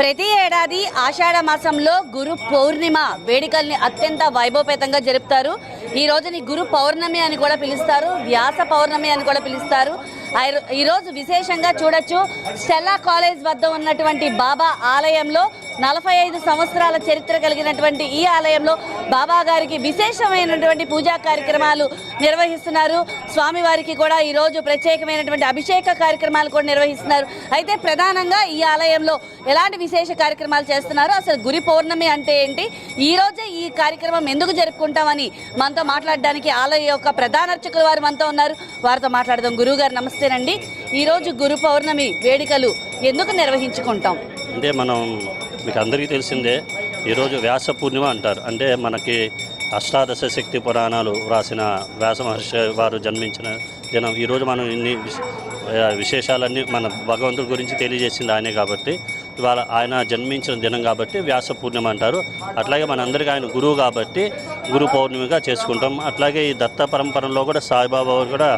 ప్రతి ఏడాది ఆషాఢ మాసంలో గురు పౌర్ణిమ వేడుకల్ని అత్యంత వైభవపేతంగా జరుపుతారు. ఈ రోజుని గురు పౌర్ణమి అని కూడా పిలుస్తారు, వ్యాస పౌర్ణమి అని కూడా పిలుస్తారు. ఈరోజు విశేషంగా చూడొచ్చు, స్టెల్లా కాలేజ్ వద్ద ఉన్నటువంటి బాబా ఆలయంలో 45 సంవత్సరాల చరిత్ర కలిగినటువంటి ఈ ఆలయంలో బాబా గారికి విశేషమైనటువంటి పూజా కార్యక్రమాలు నిర్వహిస్తున్నారు. స్వామివారికి కూడా ఈరోజు ప్రత్యేకమైనటువంటి అభిషేక కార్యక్రమాలు కూడా నిర్వహిస్తున్నారు. అయితే ప్రధానంగా ఈ ఆలయంలో ఎలాంటి విశేష కార్యక్రమాలు చేస్తున్నారు, అసలు గురి పౌర్ణమి అంటే ఏంటి, ఈ రోజే ఈ కార్యక్రమం ఎందుకు జరుపుకుంటామని మనతో మాట్లాడడానికి ఆలయ యొక్క ప్రధాన అర్చకులు వారు మనతో ఉన్నారు. వారితో మాట్లాడదాం. గురువు గారు నమస్తేనండి. ఈరోజు గురు పౌర్ణమి వేడుకలు ఎందుకు నిర్వహించుకుంటాం అంటే మనం మీకు అందరికీ తెలిసిందే, ఈరోజు వ్యాస పూర్ణిమ అంటారు. అంటే మనకి అష్టాదశ శక్తి పురాణాలు రాసిన వ్యాస మహర్షి వారు జన్మించిన దినం. ఈరోజు మనం ఇన్ని విశేషాలన్నీ మన భగవంతుడి గురించి తెలియజేసింది ఆయనే కాబట్టి, ఇవాళ ఆయన జన్మించిన దినం కాబట్టి వ్యాస పూర్ణిమ అంటారు. అట్లాగే మనందరికీ ఆయన గురువు కాబట్టి గురు పౌర్ణమిగా చేసుకుంటాం. అట్లాగే ఈ దత్త పరంపరలో కూడా సాయిబాబా కూడా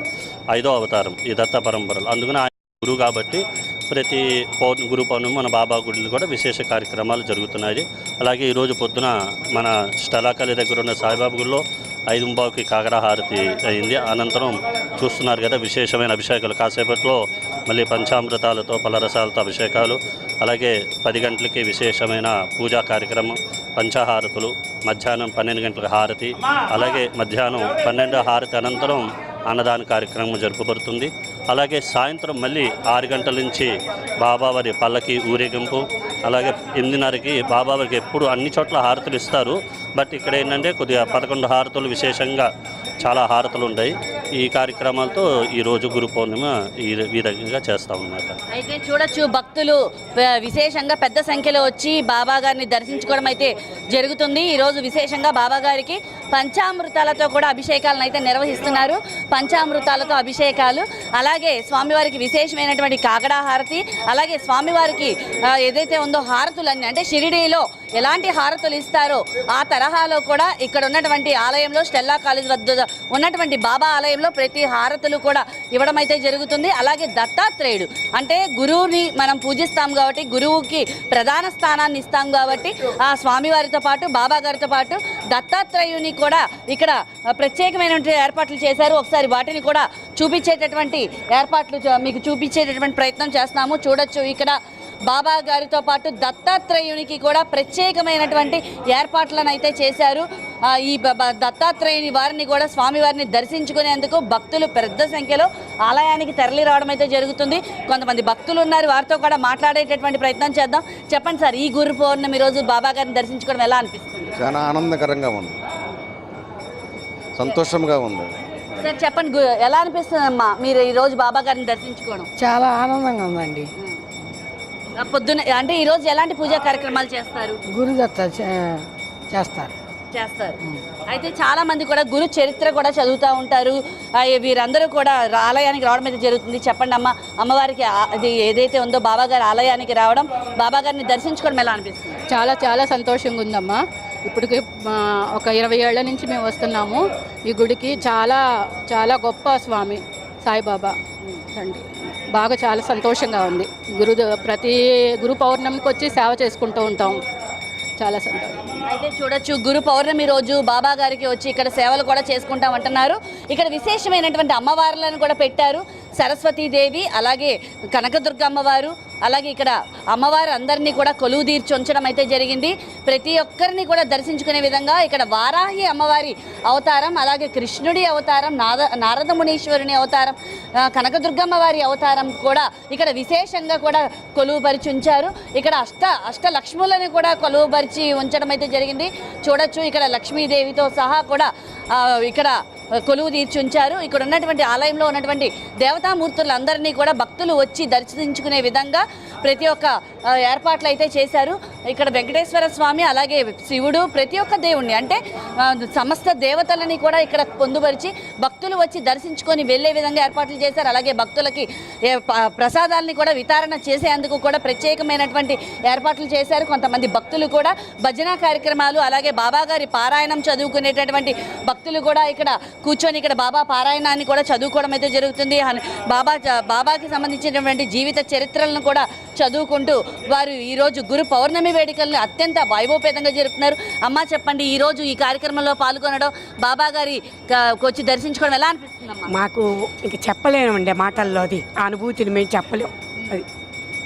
5వ అవతారం ఈ దత్త పరంపరలో. అందుకని ఆయన గురువు కాబట్టి ప్రతి గురు పౌర్ణమి మన బాబా గుడిలో కూడా విశేష కార్యక్రమాలు జరుగుతున్నాయి. అలాగే ఈరోజు పొద్దున మన స్టలాకలి దగ్గర ఉన్న సాయిబాబా గుడిలో 5:15కి కాకడా హారతి అయింది. అనంతరం చూస్తున్నారు కదా విశేషమైన అభిషేకాలు. కాసేపట్లో మళ్ళీ పంచామృతాలతో పలరసాలతో అభిషేకాలు, అలాగే 10 గంటలకి విశేషమైన పూజా కార్యక్రమం, పంచహారతులు, మధ్యాహ్నం 12 గంటలకు హారతి, అలాగే మధ్యాహ్నం 12 హారతి అనంతరం అన్నదాన కార్యక్రమం జరుపబడుతుంది. అలాగే సాయంత్రం మళ్ళీ 6 గంటల నుంచి బాబావారి పల్లకి ఊరేగింపు, అలాగే 8:30కి బాబావారికి ఎప్పుడు అన్ని చోట్ల హారతులు ఇస్తారు. బట్ ఇక్కడ ఏంటంటే కొద్దిగా 11 హారతులు విశేషంగా చాలా హారతులు ఉంటాయి. ఈ కార్యక్రమాలతో ఈరోజు గురు పౌర్ణిమ ఈ విధంగా చేస్తామన్నమాట. అయితే చూడొచ్చు, భక్తులు విశేషంగా పెద్ద సంఖ్యలో వచ్చి బాబా గారిని దర్శించుకోవడం అయితే జరుగుతుంది. ఈరోజు విశేషంగా బాబా గారికి పంచామృతాలతో కూడా అభిషేకాలను అయితే నిర్వహిస్తున్నారు. పంచామృతాలతో అభిషేకాలు, అలాగే స్వామివారికి విశేషమైనటువంటి కాకడా హారతి, అలాగే స్వామివారికి ఏదైతే ఉందో హారతులన్నీ, అంటే షిరిడీలో ఎలాంటి హారతులు ఇస్తారో ఆ తరహాలో కూడా ఇక్కడ ఉన్నటువంటి ఆలయంలో స్టెల్లా కాలేజ్ వద్ద ఉన్నటువంటి బాబా ఆలయంలో ప్రతి హారతులు కూడా ఇవ్వడం అయితే జరుగుతుంది. అలాగే దత్తాత్రేయుడు అంటే గురువుని మనం పూజిస్తాం కాబట్టి, గురువుకి ప్రధాన స్థానాన్ని ఇస్తాం కాబట్టి, ఆ స్వామివారితో పాటు బాబా గారితో పాటు దత్తాత్రేయుని కూడా ఇక్కడ ప్రత్యేకమైనటువంటి ఏర్పాట్లు చేశారు. ఒకసారి వాటిని కూడా చూపించేటటువంటి ఏర్పాట్లు మీకు చూపించేటటువంటి ప్రయత్నం చేస్తాము. చూడొచ్చు, ఇక్కడ బాబా గారితో పాటు దత్తాత్రేయునికి కూడా ప్రత్యేకమైనటువంటి ఏర్పాట్లను అయితే చేశారు. ఈ దత్తాత్రేయుని వారిని కూడా స్వామివారిని దర్శించుకునేందుకు భక్తులు పెద్ద సంఖ్యలో ఆలయానికి తరలి రావడం అయితే జరుగుతుంది. కొంతమంది భక్తులు ఉన్నారు, వారితో కూడా మాట్లాడేటటువంటి ప్రయత్నం చేద్దాం. చెప్పండి సార్, ఈ గురు పౌర్ణమి రోజు బాబా గారిని దర్శించుకోవడం ఎలా అనిపిస్తుంది? చాలా ఆనందకరంగా ఉంది, సంతోషంగా ఉంది. సార్ చెప్పండి, ఎలా అనిపిస్తుంది అమ్మా మీరు ఈరోజు బాబా గారిని దర్శించుకోవడం? చాలా ఆనందంగా ఉందండి. పొద్దున అంటే ఈరోజు ఎలాంటి పూజా కార్యక్రమాలు చేస్తారు? గురుదత్త చేస్తారు. అయితే చాలా మంది కూడా గురు చరిత్ర కూడా చదువుతూ ఉంటారు. వీరందరూ కూడా ఆలయానికి రావడం అయితే జరుగుతుంది. చెప్పండి అమ్మ, అమ్మవారికి అది ఏదైతే ఉందో బాబా గారి ఆలయానికి రావడం, బాబా గారిని దర్శించుకోవడం ఎలా అనిపిస్తుంది? చాలా చాలా సంతోషంగా ఉందమ్మా. ఇప్పటికి ఒక 20 ఏళ్ల నుంచి మేము వస్తున్నాము ఈ గుడికి. చాలా చాలా గొప్ప స్వామి సాయిబాబా అండి. బాగా చాలా సంతోషంగా ఉంది. ప్రతి గురు పౌర్ణమికి వచ్చి సేవ చేసుకుంటూ ఉంటాం. చాలా సంతోషం. అయితే చూడొచ్చు, గురు పౌర్ణమి రోజు బాబా గారికి వచ్చి ఇక్కడ సేవలు కూడా చేసుకుంటాం అంటున్నారు. ఇక్కడ విశేషమైనటువంటి అమ్మవార్లను కూడా పెట్టారు. సరస్వతీదేవి, అలాగే కనకదుర్గ అమ్మవారు, అలాగే ఇక్కడ అమ్మవారు అందరినీ కూడా కొలువు తీర్చి ఉంచడం అయితే జరిగింది. ప్రతి ఒక్కరిని కూడా దర్శించుకునే విధంగా ఇక్కడ వారాహి అమ్మవారి అవతారం, అలాగే కృష్ణుడి అవతారం, నారద మునీశ్వరుని అవతారం, కనకదుర్గమ్మ వారి అవతారం కూడా ఇక్కడ విశేషంగా కూడా కొలువుపరిచి ఉంచారు. ఇక్కడ అష్టలక్ష్ములను కూడా కొలువుపరిచి ఉంచడం అయితే జరిగింది. చూడొచ్చు, ఇక్కడ లక్ష్మీదేవితో సహా కూడా ఇక్కడ కొలువు తీర్చి ఉంచారు. ఇక్కడ ఉన్నటువంటి ఆలయంలో ఉన్నటువంటి దేవతామూర్తులందరినీ కూడా భక్తులు వచ్చి దర్శించుకునే విధంగా ప్రతి ఒక్క ఏర్పాట్లు అయితే చేశారు. ఇక్కడ వెంకటేశ్వర స్వామి, అలాగే శివుడు, ప్రతి ఒక్క దేవుణ్ణి అంటే సమస్త దేవతలని కూడా ఇక్కడ పొందుపరిచి భక్తులు వచ్చి దర్శించుకొని వెళ్ళే విధంగా ఏర్పాట్లు చేశారు. అలాగే భక్తులకి ప్రసాదాలని కూడా వితరణ చేసేందుకు కూడా ప్రత్యేకమైనటువంటి ఏర్పాట్లు చేశారు. కొంతమంది భక్తులు కూడా భజన కార్యక్రమాలు, అలాగే బాబాగారి పారాయణం చదువుకునేటటువంటి భక్తులు కూడా ఇక్కడ కూర్చొని ఇక్కడ బాబా పారాయణాన్ని కూడా చదువుకోవడం అయితే జరుగుతుంది. బాబాకి సంబంధించినటువంటి జీవిత చరిత్రలను కూడా చదువుకుంటూ వారు ఈరోజు గురు పౌర్ణమి వేడుకలను అత్యంత వైభవపేతంగా జరుపుతున్నారు. అమ్మ చెప్పండి, ఈరోజు ఈ కార్యక్రమంలో పాల్గొనడం, బాబా గారి వచ్చి దర్శించుకోవడం ఎలా అనిపిస్తుందమ్మా? మాకు ఇంక చెప్పలేమండి మాటల్లో, అది ఆ అనుభూతిని మేము చెప్పలేము. అది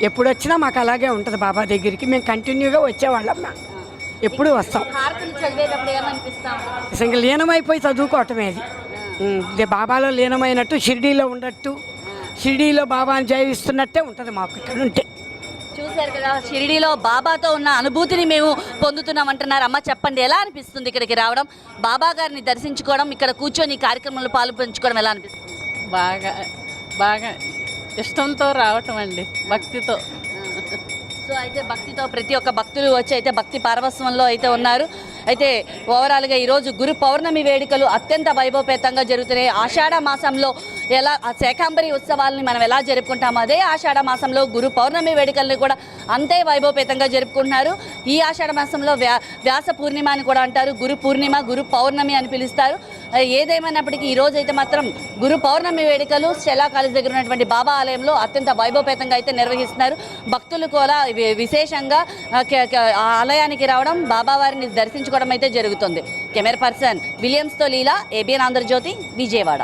ఎప్పుడు వచ్చినా మాకు అలాగే ఉంటుంది. బాబా దగ్గరికి మేము కంటిన్యూగా వచ్చేవాళ్ళం, ఎప్పుడు వస్తాం. హారతులు చదివేటప్పుడు ఏమనిపిస్తాం? ఇంకా లీనమైపోయి చదువుకోవటమే అది. ఇదే బాబాలో లీనమైనట్టు, షిరిడీలో ఉన్నట్టు, షిరిడీలో బాబాని జయిస్తున్నట్టే ఉంటుంది మాకు ఇక్కడ ఉంటే. చూశారు కదా, షిరిడీలో బాబాతో ఉన్న అనుభూతిని మేము పొందుతున్నాం అంటున్నారు. అమ్మ చెప్పండి, ఎలా అనిపిస్తుంది ఇక్కడికి రావడం, బాబా గారిని దర్శించుకోవడం, ఇక్కడ కూర్చొని ఈ కార్యక్రమంలో పాలు పంచుకోవడం ఎలా అనిపిస్తుంది? బాగా బాగా ఇష్టంతో రావటం అండి, భక్తితో. సో అయితే భక్తితో ప్రతి ఒక్క భక్తులు వచ్చి అయితే భక్తి పారవస్వంలో అయితే ఉన్నారు. అయితే ఓవరాల్గా ఈరోజు గురు పౌర్ణమి వేడుకలు అత్యంత వైభవపేతంగా జరుగుతున్నాయి. ఆషాఢ మాసంలో ఎలా ఆ శాకాంబరి ఉత్సవాలని మనం ఎలా జరుపుకుంటామో అదే ఆషాఢ మాసంలో గురు పౌర్ణమి వేడుకల్ని కూడా అంతే వైభవపేతంగా జరుపుకుంటున్నారు. ఈ ఆషాఢ మాసంలో వ్యాస పూర్ణిమ అని కూడా అంటారు, గురు పూర్ణిమ, గురు పౌర్ణమి అని పిలుస్తారు. ఏదేమైనప్పటికీ ఈరోజు అయితే మాత్రం గురు పౌర్ణమి వేడుకలు స్టెలా కాలేజ్ దగ్గర ఉన్నటువంటి బాబా ఆలయంలో అత్యంత వైభవపేతంగా అయితే నిర్వహిస్తున్నారు. భక్తులు కూడా విశేషంగా ఆలయానికి రావడం, బాబావారిని దర్శించుకోవడం అయితే జరుగుతుంది. కెమెరా పర్సన్ విలియమ్స్తో లీలా, ఏబిఎన్ ఆంధ్రజ్యోతి, విజయవాడ.